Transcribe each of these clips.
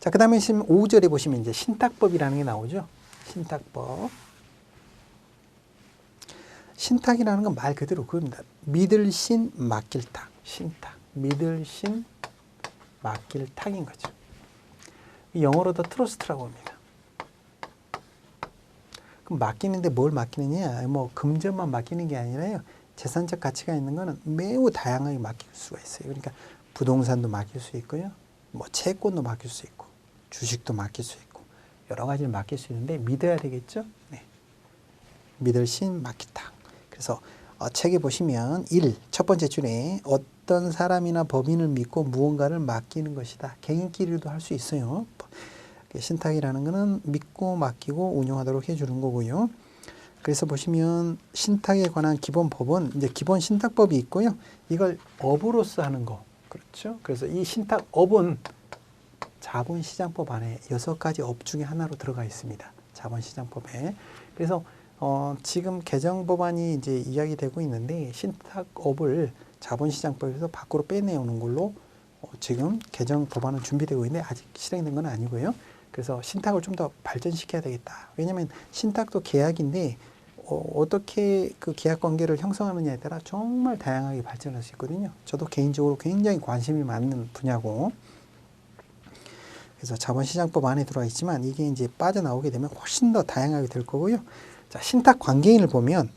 자, 그 다음에 5절에 보시면 이제 신탁법이라는 게 나오죠. 신탁법. 신탁이라는 건 말 그대로 그겁니다. 믿을 신, 맡길 탁. 신탁. 믿을 신, 맡길 탁인 거죠. 영어로도 트러스트라고 합니다. 그럼 맡기는데 뭘 맡기느냐? 뭐 금전만 맡기는 게 아니라요. 재산적 가치가 있는 거는 매우 다양하게 맡길 수가 있어요. 그러니까 부동산도 맡길 수 있고요. 뭐 채권도 맡길 수 있고 주식도 맡길 수 있고 여러 가지를 맡길 수 있는데 믿어야 되겠죠? 네. 믿을 신, 맡길 탁. 그래서 책에 보시면 첫 번째 줄에 어떤 사람이나 법인을 믿고 무언가를 맡기는 것이다. 개인끼리도 할 수 있어요. 신탁이라는 것은 믿고 맡기고 운용하도록 해주는 거고요. 그래서 보시면 신탁에 관한 기본 법은 이제 기본 신탁법이 있고요. 이걸 업으로서 하는 거. 그렇죠? 그래서 이 신탁업은 자본시장법 안에 6가지 업 중에 하나로 들어가 있습니다. 자본시장법에. 그래서 지금 개정법안이 이제 이야기되고 있는데 신탁업을 자본시장법에서 밖으로 빼내오는 걸로 지금 개정법안은 준비되고 있는데 아직 실행된 건 아니고요. 그래서 신탁을 좀 더 발전시켜야 되겠다. 왜냐하면 신탁도 계약인데 어떻게 그 계약 관계를 형성하느냐에 따라 정말 다양하게 발전할 수 있거든요. 저도 개인적으로 굉장히 관심이 많은 분야고, 그래서 자본시장법 안에 들어와 있지만 이게 이제 빠져나오게 되면 훨씬 더 다양하게 될 거고요. 자, 신탁 관계인을 보면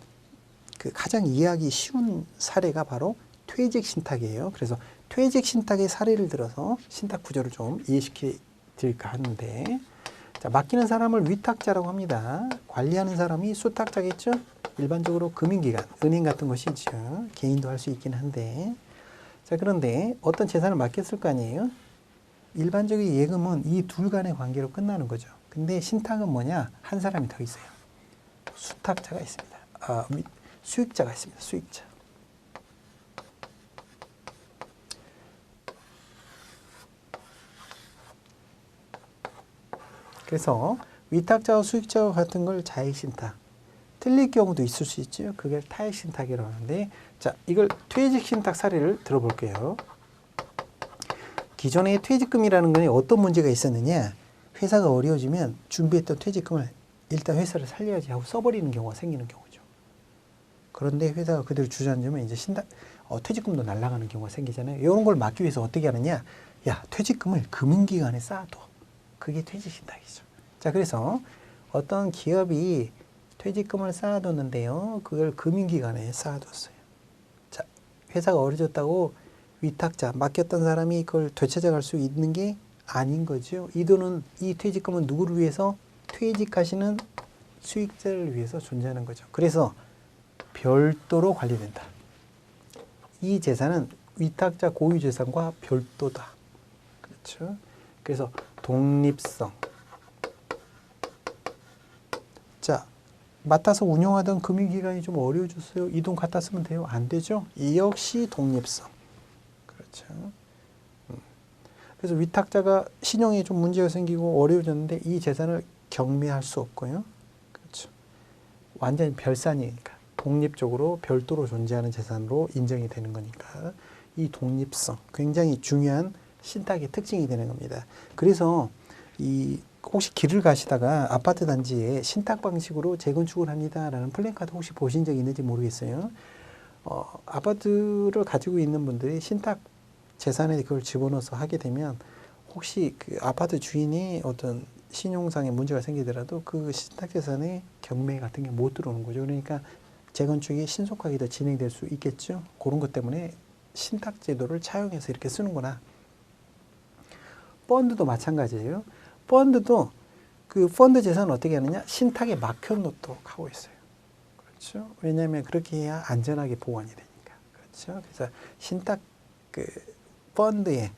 그 가장 이해하기 쉬운 사례가 바로 퇴직 신탁이에요. 그래서 퇴직 신탁의 사례를 들어서 신탁 구조를 좀 이해시켜 드릴까 하는데, 자, 맡기는 사람을 위탁자라고 합니다. 관리하는 사람이 수탁자겠죠. 일반적으로 금융기관, 은행 같은 것이죠. 개인도 할 수 있긴 한데, 자, 그런데 어떤 재산을 맡겼을 거 아니에요. 일반적인 예금은 이 둘 간의 관계로 끝나는 거죠. 근데 신탁은 뭐냐? 한 사람이 더 있어요. 수탁자가 있습니다. 수익자가 있습니다. 수익자. 그래서 위탁자와 수익자와 같은 걸 자익신탁. 틀릴 경우도 있을 수 있죠. 그걸 타액신탁이라고 하는데, 자, 이걸 퇴직신탁 사례를 들어볼게요. 기존의 퇴직금이라는 건 어떤 문제가 있었느냐? 회사가 어려워지면 준비했던 퇴직금을 일단 회사를 살려야지 하고 써버리는 경우가 생기는 경우죠. 그런데 회사가 그대로 주저앉으면 이제 퇴직금도 날아가는 경우가 생기잖아요. 이런 걸 막기 위해서 어떻게 하느냐? 야, 퇴직금을 금융기관에 쌓아둬. 그게 퇴직신탁이죠. 자, 그래서 어떤 기업이 퇴직금을 쌓아뒀는데요. 그걸 금융기관에 쌓아뒀어요. 자, 회사가 어려졌다고 위탁자, 맡겼던 사람이 그걸 되찾아갈 수 있는 게 아닌 거죠. 이 돈은, 이 퇴직금은 누구를 위해서? 퇴직하시는 수익자를 위해서 존재하는 거죠. 그래서 별도로 관리된다. 이 재산은 위탁자 고유재산과 별도다. 그렇죠? 그래서 독립성. 자, 맡아서 운영하던 금융기관이 좀 어려워졌어요. 이 돈 갖다 쓰면 돼요? 안 되죠? 이 역시 독립성. 그렇죠. 그래서 위탁자가 신용에 좀 문제가 생기고 어려워졌는데 이 재산을 경매할 수 없고요. 그렇죠. 완전히 별산이니까 독립적으로 별도로 존재하는 재산으로 인정이 되는 거니까 이 독립성 굉장히 중요한 신탁의 특징이 되는 겁니다. 그래서 혹시 길을 가시다가 아파트 단지에 신탁 방식으로 재건축을 합니다라는 플랜카드 혹시 보신 적 있는지 모르겠어요. 아파트를 가지고 있는 분들이 신탁 재산에 그걸 집어넣어서 하게 되면 혹시 그 아파트 주인이 어떤 신용상의 문제가 생기더라도 그 신탁 재산에 경매 같은 게 못 들어오는 거죠. 그러니까 재건축이 신속하게 더 진행될 수 있겠죠. 그런 것 때문에 신탁 제도를 차용해서 이렇게 쓰는구나. 펀드도 마찬가지예요. 펀드도 그 펀드 재산을 어떻게 하느냐? 신탁에 맡겨놓도록 하고 있어요. 그렇죠? 왜냐하면 그렇게 해야 안전하게 보관이 되니까. 그렇죠? 그래서 신탁 그 펀드에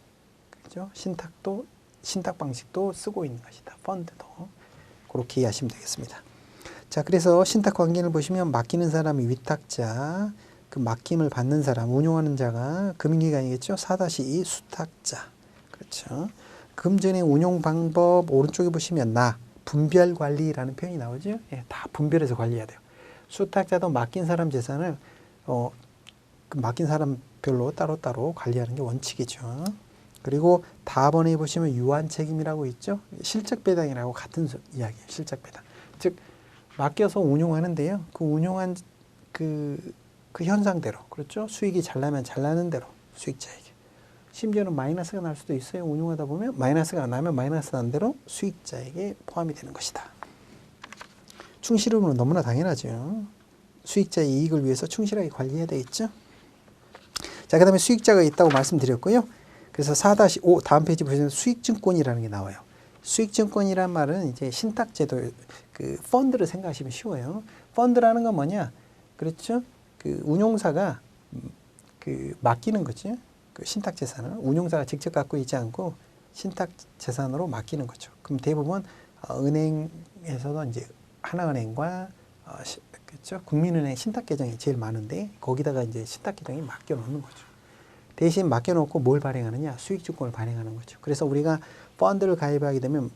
그죠? 신탁 방식도 쓰고 있는 것이다. 펀드도 그렇게 이해하시면 되겠습니다. 자, 그래서 신탁 관계를 보시면 맡기는 사람이 위탁자, 그 맡김을 받는 사람, 운용하는 자가 금융기관이겠죠. 4-2 수탁자. 그렇죠. 금전의 운용 방법 오른쪽에 보시면 분별 관리라는 표현이 나오죠. 예, 다 분별해서 관리해야 돼요. 수탁자도 맡긴 사람 재산을 그 맡긴 사람별로 따로따로 관리하는 게 원칙이죠. 그리고 다번에 보시면 유한책임이라고 있죠. 실적배당이라고 같은 이야기예요. 실적배당. 즉 맡겨서 운용하는데요. 그 운용한 그 현상대로, 그렇죠? 수익이 잘 나면 잘 나는 대로 수익자에게. 심지어는 마이너스가 날 수도 있어요. 운용하다 보면 마이너스가 나면 마이너스 난 대로 수익자에게 포함이 되는 것이다. 충실함은 너무나 당연하죠. 수익자의 이익을 위해서 충실하게 관리해야 되겠죠. 자, 그 다음에 수익자가 있다고 말씀드렸고요. 그래서 4-5 다음 페이지 보시면 수익증권이라는 게 나와요. 수익증권이란 말은 이제 신탁제도, 그 펀드를 생각하시면 쉬워요. 펀드라는 건 뭐냐? 그렇죠? 그 운용사가 그 맡기는 거죠. 그 신탁재산을 운용사가 직접 갖고 있지 않고 신탁재산으로 맡기는 거죠. 그럼 대부분 은행에서도 이제 하나은행과 그렇죠? 국민은행 신탁계정이 제일 많은데 거기다가 이제 신탁계정이 맡겨놓는 거죠. 대신 맡겨놓고 뭘 발행하느냐? 수익증권을 발행하는 거죠. 그래서 우리가 펀드를 가입하게 되면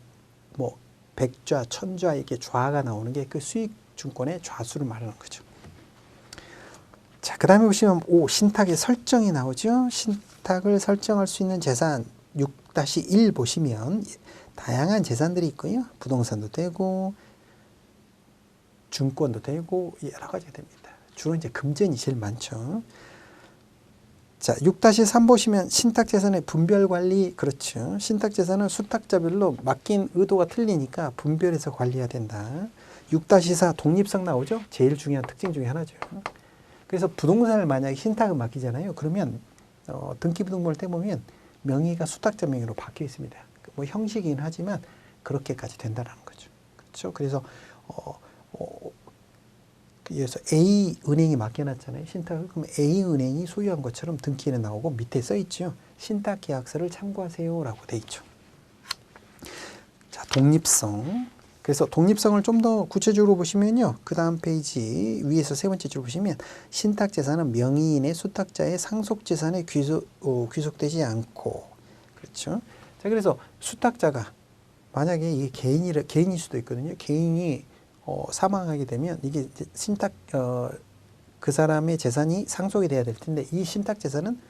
뭐 100좌, 1000좌 이렇게 좌가 나오는 게 그 수익증권의 좌수를 말하는 거죠. 자, 그 다음에 보시면 5, 신탁의 설정이 나오죠. 신탁을 설정할 수 있는 재산 6-1 보시면 다양한 재산들이 있고요. 부동산도 되고 증권도 되고 여러 가지가 됩니다. 주로 이제 금전이 제일 많죠. 자, 6-3 보시면 신탁재산의 분별관리, 그렇죠. 신탁재산은 수탁자별로 맡긴 의도가 틀리니까 분별해서 관리해야 된다. 6-4 독립성 나오죠. 제일 중요한 특징 중에 하나죠. 그래서 부동산을 만약에 신탁을 맡기잖아요. 그러면 등기부등본을 떼보면 명의가 수탁자 명의로 바뀌어 있습니다. 뭐 형식이긴 하지만 그렇게까지 된다는 거죠. 그렇죠. 그래서 그래서 A 은행이 맡겨놨잖아요. 신탁을. 그럼 A 은행이 소유한 것처럼 등기에 나오고 밑에 써 있죠. 신탁 계약서를 참고하세요라고 돼 있죠. 자, 독립성. 그래서 독립성을 좀 더 구체적으로 보시면요. 그 다음 페이지 위에서 세 번째 줄 보시면 신탁재산은 명의인의 수탁자의 상속재산에 귀속되지 않고, 그렇죠. 자, 그래서 수탁자가 만약에 이게 개인일 수도 있거든요. 개인이 사망하게 되면 이게 신탁 그 사람의 재산이 상속이 돼야 될 텐데 이 신탁 재산은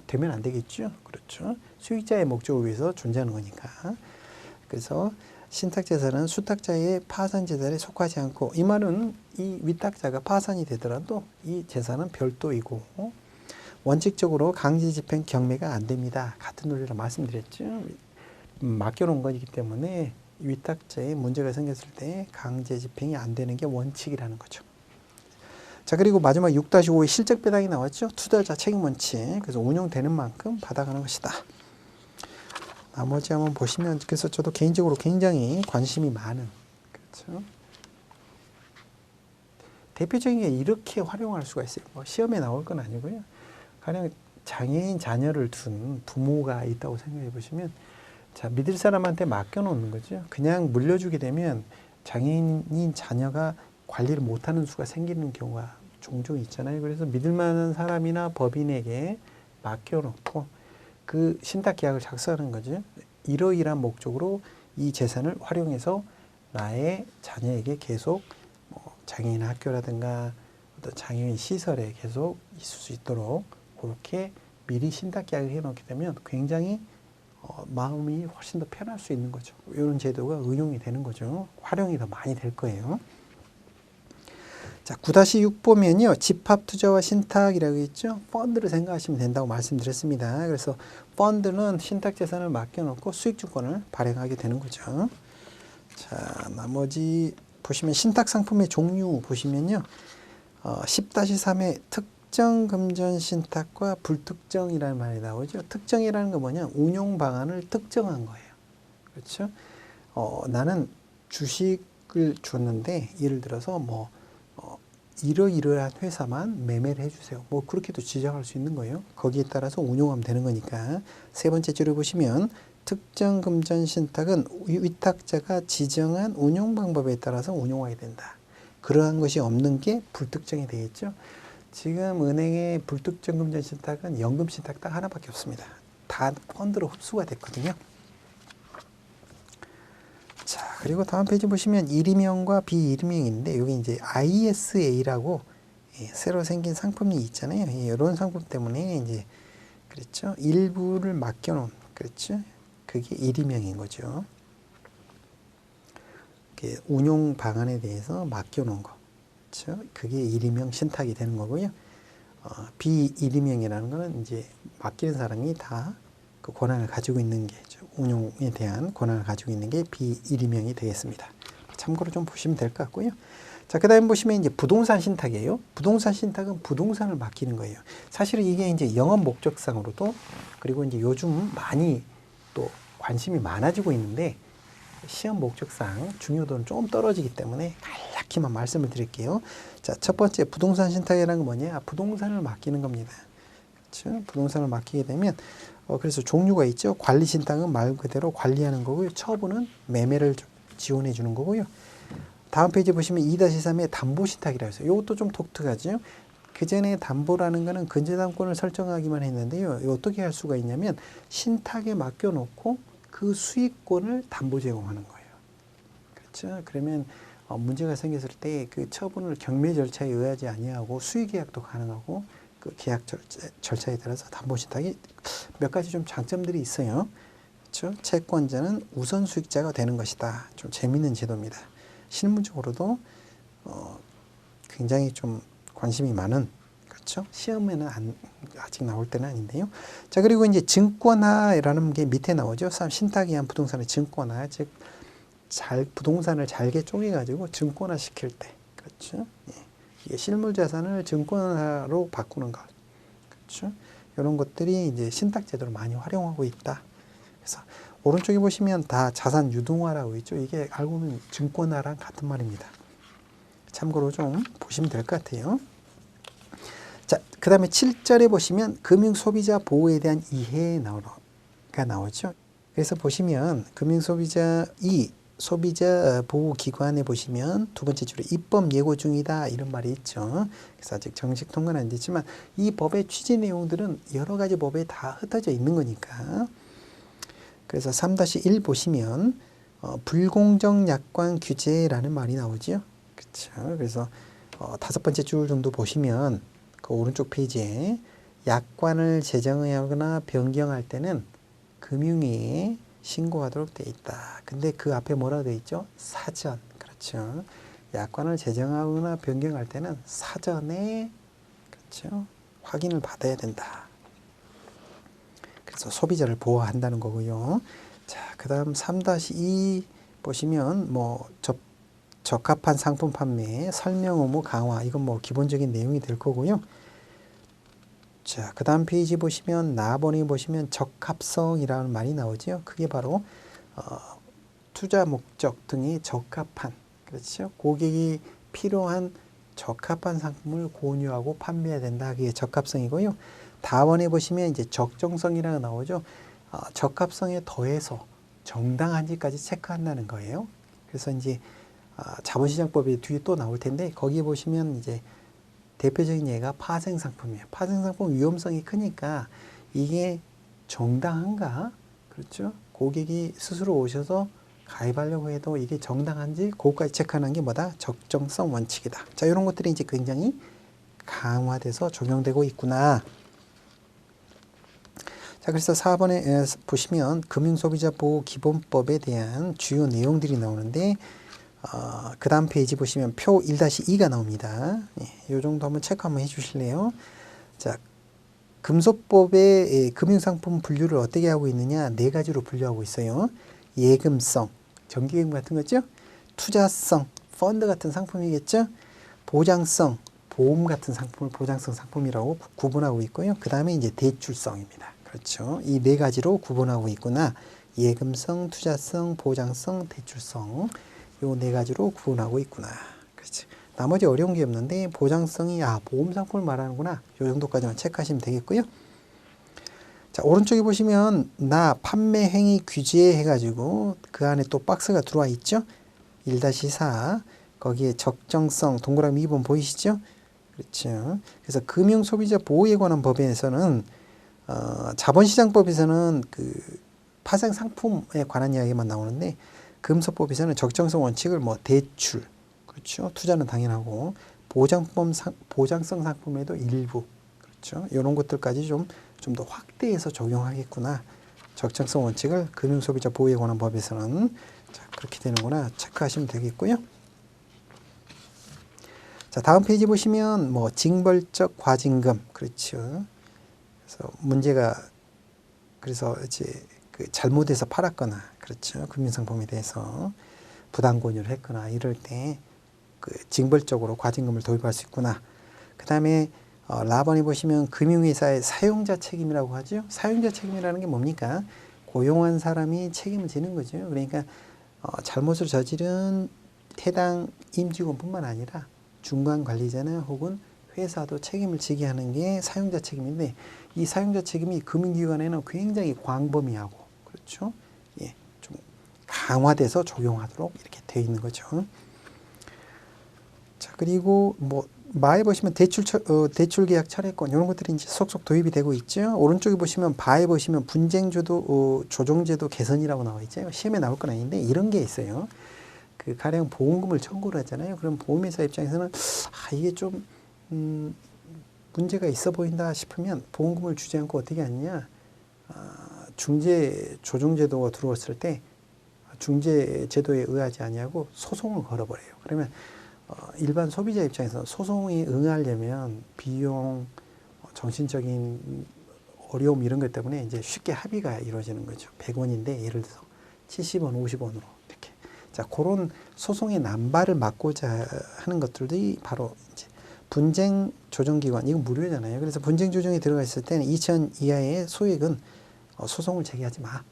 되면 안 되겠죠. 그렇죠. 수익자의 목적을 위해서 존재하는 거니까. 그래서 신탁 재산은 수탁자의 파산 재산에 속하지 않고, 이 말은 이 위탁자가 파산이 되더라도 이 재산은 별도이고 원칙적으로 강제 집행 경매가 안 됩니다. 같은 논리로 말씀드렸죠. 맡겨놓은 거기 때문에 위탁자에 문제가 생겼을 때 강제 집행이 안 되는 게 원칙이라는 거죠. 자, 그리고 마지막 6-5의 실적 배당이 나왔죠. 투자자 책임 원칙. 그래서 운용되는 만큼 받아가는 것이다. 나머지 한번 보시면, 그래서 저도 개인적으로 굉장히 관심이 많은, 그렇죠. 대표적인 게 이렇게 활용할 수가 있어요. 뭐 시험에 나올 건 아니고요. 가령 장애인 자녀를 둔 부모가 있다고 생각해 보시면, 자, 믿을 사람한테 맡겨놓는 거죠. 그냥 물려주게 되면 장애인인 자녀가 관리를 못하는 수가 생기는 경우가 종종 있잖아요. 그래서 믿을 만한 사람이나 법인에게 맡겨놓고 그 신탁계약을 작성하는 거죠. 이러이러한 목적으로 이 재산을 활용해서 나의 자녀에게 계속 장애인 학교라든가 어떤 장애인 시설에 계속 있을 수 있도록 그렇게 미리 신탁계약을 해놓게 되면 굉장히 마음이 훨씬 더 편할 수 있는 거죠. 이런 제도가 응용이 되는 거죠. 활용이 더 많이 될 거예요. 자, 9-6 보면요. 집합투자와 신탁이라고 있죠. 펀드를 생각하시면 된다고 말씀드렸습니다. 그래서 펀드는 신탁재산을 맡겨놓고 수익증권을 발행하게 되는 거죠. 자, 나머지 보시면 신탁상품의 종류 보시면요. 10-3의 특정 금전 신탁과 불특정이라는 말이 나오죠. 특정이라는 건 뭐냐? 운용 방안을 특정한 거예요. 그렇죠? 나는 주식을 줬는데 예를 들어서 뭐 이러이러한 회사만 매매를 해주세요. 뭐 그렇게도 지정할 수 있는 거예요. 거기에 따라서 운용하면 되는 거니까. 세 번째 줄을 보시면 특정 금전 신탁은 위탁자가 지정한 운용 방법에 따라서 운용하게 된다. 그러한 것이 없는 게 불특정이 되겠죠. 지금 은행의 불특정 금전 신탁은 연금 신탁 딱 하나밖에 없습니다. 다 펀드로 흡수가 됐거든요. 자, 그리고 다음 페이지 보시면 일임형과 비일임형이 있는데 여기 이제 ISA라고 새로 생긴 상품이 있잖아요. 이런 상품 때문에 이제 그렇죠? 일부를 맡겨놓은, 그렇죠? 그게 일임형인 거죠. 운용 방안에 대해서 맡겨놓은 거, 그렇죠? 그게 일임형 신탁이 되는 거고요. 비일임형이라는 거는 이제 맡기는 사람이 다 그 권한을 가지고 있는 게, 운용에 대한 권한을 가지고 있는 게 비일임형이 되겠습니다. 참고로 좀 보시면 될 것 같고요. 자, 그 다음에 보시면 이제 부동산 신탁이에요. 부동산 신탁은 부동산을 맡기는 거예요. 사실은 이게 이제 영업 목적상으로도, 그리고 이제 요즘 많이 또 관심이 많아지고 있는데, 시험 목적상 중요도는 조금 떨어지기 때문에 간략히만 말씀을 드릴게요. 자, 첫 번째 부동산 신탁이라는 건 뭐냐? 부동산을 맡기는 겁니다. 그렇죠? 부동산을 맡기게 되면 그래서 종류가 있죠. 관리 신탁은 말 그대로 관리하는 거고요. 처분은 매매를 지원해 주는 거고요. 다음 페이지 보시면 2-3의 담보 신탁이라고 해서 이것도 좀 독특하죠. 그 전에 담보라는 거는 근저당권을 설정하기만 했는데요. 어떻게 할 수가 있냐면 신탁에 맡겨놓고 그 수익권을 담보 제공하는 거예요. 그렇죠? 그러면 문제가 생겼을 때 그 처분을 경매 절차에 의하지 아니하고 수의계약도 가능하고 그 계약 절차에 따라서 담보 신탁이 몇 가지 좀 장점들이 있어요. 그렇죠? 채권자는 우선 수익자가 되는 것이다. 좀 재미있는 제도입니다. 실무적으로도 굉장히 좀 관심이 많은, 그렇죠? 시험에는 아직 나올 때는 아닌데요. 자, 그리고 이제 증권화라는 게 밑에 나오죠. 신탁에 의한 부동산의 증권화, 즉 부동산을 잘게 쪼개가지고 증권화 시킬 때, 그렇죠? 예. 이게 실물 자산을 증권화로 바꾸는 것, 그렇죠? 이런 것들이 이제 신탁 제도를 많이 활용하고 있다. 그래서 오른쪽에 보시면 다 자산 유동화라고 있죠. 이게 알고 보면 증권화랑 같은 말입니다. 참고로 좀 보시면 될 것 같아요. 자, 그 다음에 7절에 보시면 금융소비자 보호에 대한 이해가 나오죠. 그래서 보시면 금융소비자 소비자 보호기관에 보시면 두 번째 줄에 입법 예고 중이다 이런 말이 있죠. 그래서 아직 정식 통과는 안 됐지만 이 법의 취지 내용들은 여러 가지 법에 다 흩어져 있는 거니까. 그래서 3-1 보시면 불공정 약관 규제라는 말이 나오죠. 그렇죠. 그래서 5번째 줄 정도 보시면 그 오른쪽 페이지에 약관을 제정하거나 변경할 때는 금융위에 신고하도록 되어 있다. 근데 그 앞에 뭐라고 되어 있죠? 사전. 그렇죠. 약관을 제정하거나 변경할 때는 사전에, 그렇죠, 확인을 받아야 된다. 그래서 소비자를 보호한다는 거고요. 자, 그 다음 3-2 보시면 뭐 적합한 상품 판매, 설명 의무 강화, 이건 뭐 기본적인 내용이 될 거고요. 자, 그 다음 페이지 보시면 나번에 보시면 적합성이라는 말이 나오죠. 그게 바로 투자 목적 등이 적합한, 그렇죠? 고객이 필요한 적합한 상품을 공유하고 판매해야 된다. 그게 적합성이고요. 다원에 보시면 이제 적정성이라고 나오죠. 적합성에 더해서 정당한지까지 체크한다는 거예요. 그래서 이제 자본시장법이 뒤에 또 나올 텐데 거기에 보시면 이제 대표적인 예가 파생상품이에요. 파생상품 위험성이 크니까 이게 정당한가? 그렇죠? 고객이 스스로 오셔서 가입하려고 해도 이게 정당한지 그것까지 체크하는 게 뭐다? 적정성 원칙이다. 자, 이런 것들이 이제 굉장히 강화돼서 적용되고 있구나. 자, 그래서 4번에 보시면 금융소비자보호기본법에 대한 주요 내용들이 나오는데 그 다음 페이지 보시면 표 1-2가 나옵니다. 이 정도 한번 체크 한번 해주실래요? 자, 금소법의 금융상품 분류를 어떻게 하고 있느냐? 4가지로 분류하고 있어요. 예금성, 정기예금 같은 거죠? 투자성, 펀드 같은 상품이겠죠? 보장성, 보험 같은 상품을 보장성 상품이라고 구분하고 있고요. 그 다음에 이제 대출성입니다. 그렇죠? 이 4가지로 구분하고 있구나. 예금성, 투자성, 보장성, 대출성. 요 4가지로 구분하고 있구나. 그렇지. 나머지 어려운 게 없는데 보장성이 보험 상품을 말하는구나. 요 정도까지만 체크하시면 되겠고요. 자, 오른쪽에 보시면 판매 행위 규제 해가지고 그 안에 또 박스가 들어와 있죠. 1-4 거기에 적정성 동그라미 2번 보이시죠? 그렇죠. 그래서 금융소비자 보호에 관한 법에서는 자본시장법에서는 그 파생 상품에 관한 이야기만 나오는데 금소법에서는 적정성 원칙을 대출, 그렇죠. 투자는 당연하고 보장성 상품에도 일부, 그렇죠. 이런 것들까지 좀 좀 더 확대해서 적용하겠구나. 적정성 원칙을 금융소비자 보호에 관한 법에서는 자, 그렇게 되는구나 체크하시면 되겠고요. 자, 다음 페이지 보시면 뭐 징벌적 과징금 그렇죠. 그래서 문제가 그래서 이제 그 잘못해서 팔았거나 그렇죠. 금융상품에 대해서 부당 권유를 했거나 이럴 때 그 징벌적으로 과징금을 도입할 수 있구나. 그 다음에 라번에 보시면 금융회사의 사용자 책임이라고 하죠. 사용자 책임이라는 게 뭡니까? 고용한 사람이 책임을 지는 거죠. 그러니까 잘못을 저지른 해당 임직원뿐만 아니라 중간 관리자나 혹은 회사도 책임을 지게 하는 게 사용자 책임인데 이 사용자 책임이 금융기관에는 굉장히 광범위하고 그렇죠. 예, 좀 강화돼서 적용하도록 이렇게 되어 있는 거죠. 자, 그리고 뭐 마에 보시면 대출 계약 철회권 이런 것들이 이제 속속 도입이 되고 있죠. 오른쪽에 보시면 바에 보시면 분쟁제도 조정제도 개선이라고 나와 있죠. 시험에 나올 건 아닌데 이런 게 있어요. 그 가령 보험금을 청구를 하잖아요. 그럼 보험회사 입장에서는 이게 좀 문제가 있어 보인다 싶으면 보험금을 주지 않고 어떻게 하느냐. 중재 조정제도가 들어왔을 때 중재 제도에 의하지 아니하고 소송을 걸어버려요. 그러면 일반 소비자 입장에서 소송에 응하려면 비용, 정신적인 어려움 이런 것 때문에 이제 쉽게 합의가 이루어지는 거죠. 100원인데 예를 들어서 70원, 50원으로 이렇게. 자, 그런 소송의 남발을 막고자 하는 것들이 바로 이제 분쟁 조정기관, 이건 무료잖아요. 그래서 분쟁 조정에 들어가 있을 때는 2천 이하의 소액은 소송을 제기하지 마.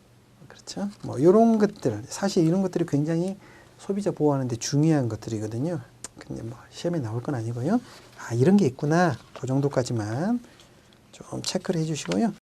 그렇죠? 뭐 이런 것들, 사실 이런 것들이 굉장히 소비자 보호하는데 중요한 것들이거든요. 근데 뭐 시험에 나올 건 아니고요. 이런 게 있구나. 그 정도까지만 좀 체크를 해주시고요.